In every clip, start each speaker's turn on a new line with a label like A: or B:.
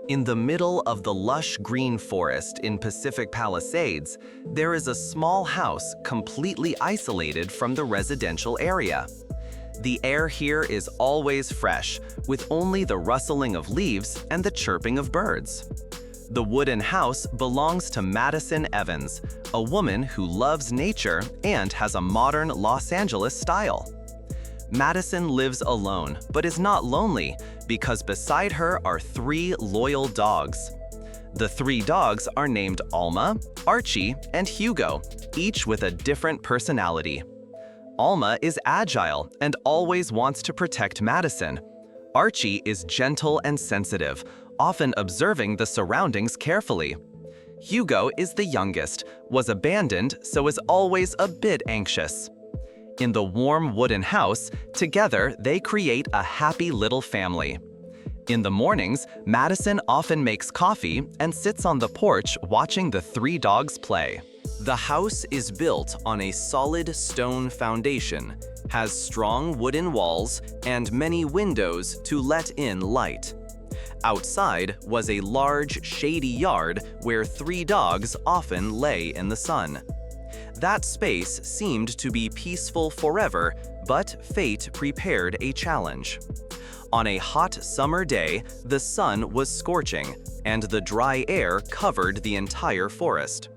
A: In the middle of the lush green forest in Pacific Palisades, there is a small house completely isolated from the residential area. The air here is always fresh, with only the rustling of leaves and the chirping of birds. The wooden house belongs to Madison Evans, a woman who loves nature and has a modern Los Angeles style. Madison lives alone, but is not lonely because beside her are 3 loyal dogs. The 3 dogs are named Alma, Archie, and Hugo, each with a different personality. Alma is agile and always wants to protect Madison. Archie is gentle and sensitive, often observing the surroundings carefully. Hugo is the youngest, was abandoned, so is always a bit anxious. In the warm wooden house, together they create a happy little family. In the mornings, Madison often makes coffee and sits on the porch watching the 3 dogs play. The house is built on a solid stone foundation, has strong wooden walls, and many windows to let in light. Outside was a large, shady yard where 3 dogs often lay in the sun. That space seemed to be peaceful forever, but fate prepared a challenge. On a hot summer day, the sun was scorching, and the dry air covered the entire forest.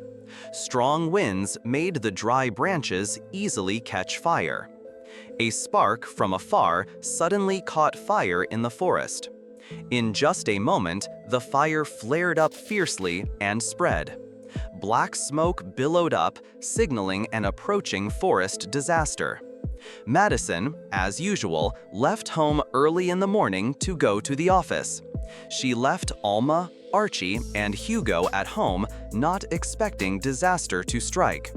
A: Strong winds made the dry branches easily catch fire. A spark from afar suddenly caught fire in the forest. In just a moment, the fire flared up fiercely and spread. Black smoke billowed up, signaling an approaching forest disaster. Madison, as usual, left home early in the morning to go to the office. She left Alma, Archie, and Hugo at home, not expecting disaster to strike.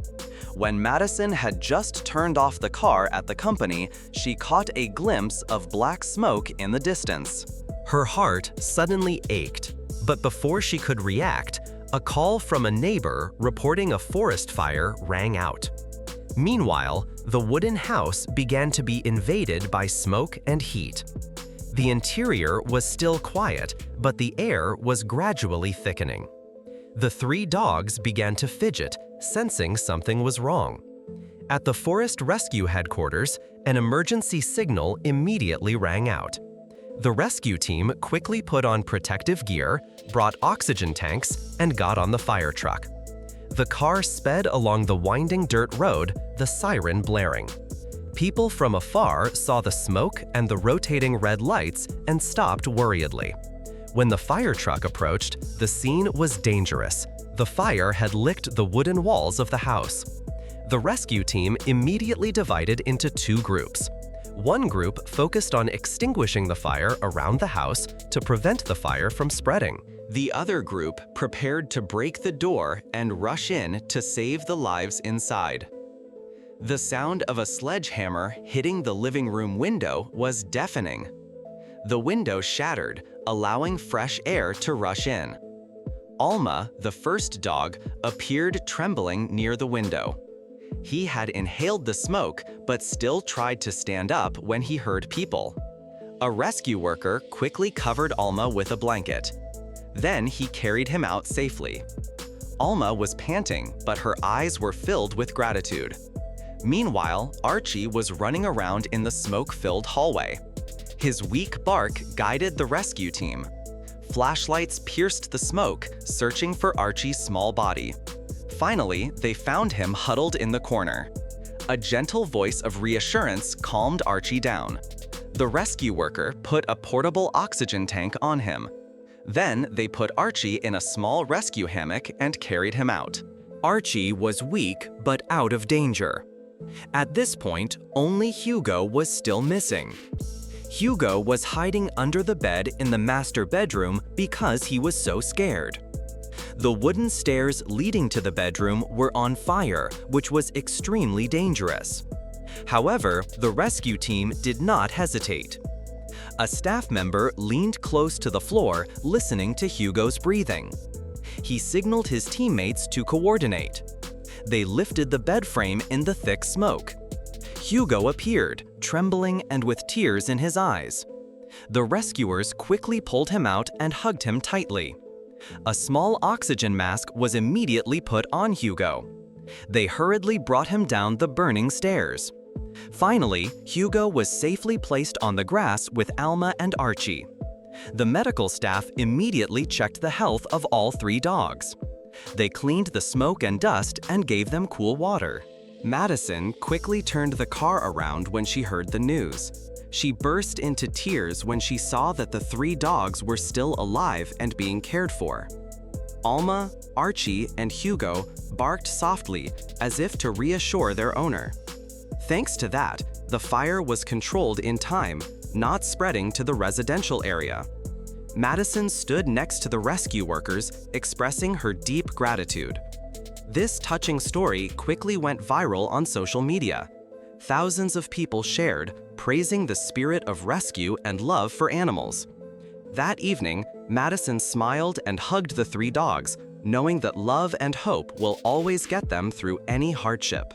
A: When Madison had just turned off the car at the company, she caught a glimpse of black smoke in the distance. Her heart suddenly ached, but before she could react, a call from a neighbor reporting a forest fire rang out. Meanwhile, the wooden house began to be invaded by smoke and heat. The interior was still quiet, but the air was gradually thickening. The 3 dogs began to fidget, sensing something was wrong. At the forest rescue headquarters, an emergency signal immediately rang out. The rescue team quickly put on protective gear, brought oxygen tanks, and got on the fire truck. The car sped along the winding dirt road, the siren blaring. People from afar saw the smoke and the rotating red lights and stopped worriedly. When the fire truck approached, the scene was dangerous. The fire had licked the wooden walls of the house. The rescue team immediately divided into 2 groups. One group focused on extinguishing the fire around the house to prevent the fire from spreading. The other group prepared to break the door and rush in to save the lives inside. The sound of a sledgehammer hitting the living room window was deafening. The window shattered, allowing fresh air to rush in. Alma, the first dog, appeared trembling near the window. He had inhaled the smoke, but still tried to stand up when he heard people. A rescue worker quickly covered Alma with a blanket. Then he carried him out safely. Alma was panting, but her eyes were filled with gratitude. Meanwhile, Archie was running around in the smoke-filled hallway. His weak bark guided the rescue team. Flashlights pierced the smoke, searching for Archie's small body. Finally, they found him huddled in the corner. A gentle voice of reassurance calmed Archie down. The rescue worker put a portable oxygen tank on him. Then they put Archie in a small rescue hammock and carried him out. Archie was weak but out of danger. At this point, only Hugo was still missing. Hugo was hiding under the bed in the master bedroom because he was so scared. The wooden stairs leading to the bedroom were on fire, which was extremely dangerous. However, the rescue team did not hesitate. A staff member leaned close to the floor, listening to Hugo's breathing. He signaled his teammates to coordinate. They lifted the bed frame in the thick smoke. Hugo appeared, trembling and with tears in his eyes. The rescuers quickly pulled him out and hugged him tightly. A small oxygen mask was immediately put on Hugo. They hurriedly brought him down the burning stairs. Finally, Hugo was safely placed on the grass with Alma and Archie. The medical staff immediately checked the health of all 3 dogs. They cleaned the smoke and dust and gave them cool water. Madison quickly turned the car around when she heard the news. She burst into tears when she saw that the 3 dogs were still alive and being cared for. Alma, Archie, and Hugo barked softly as if to reassure their owner. Thanks to that, the fire was controlled in time, not spreading to the residential area. Madison stood next to the rescue workers, expressing her deep gratitude. This touching story quickly went viral on social media. Thousands of people shared, praising the spirit of rescue and love for animals. That evening, Madison smiled and hugged the 3 dogs, knowing that love and hope will always get them through any hardship.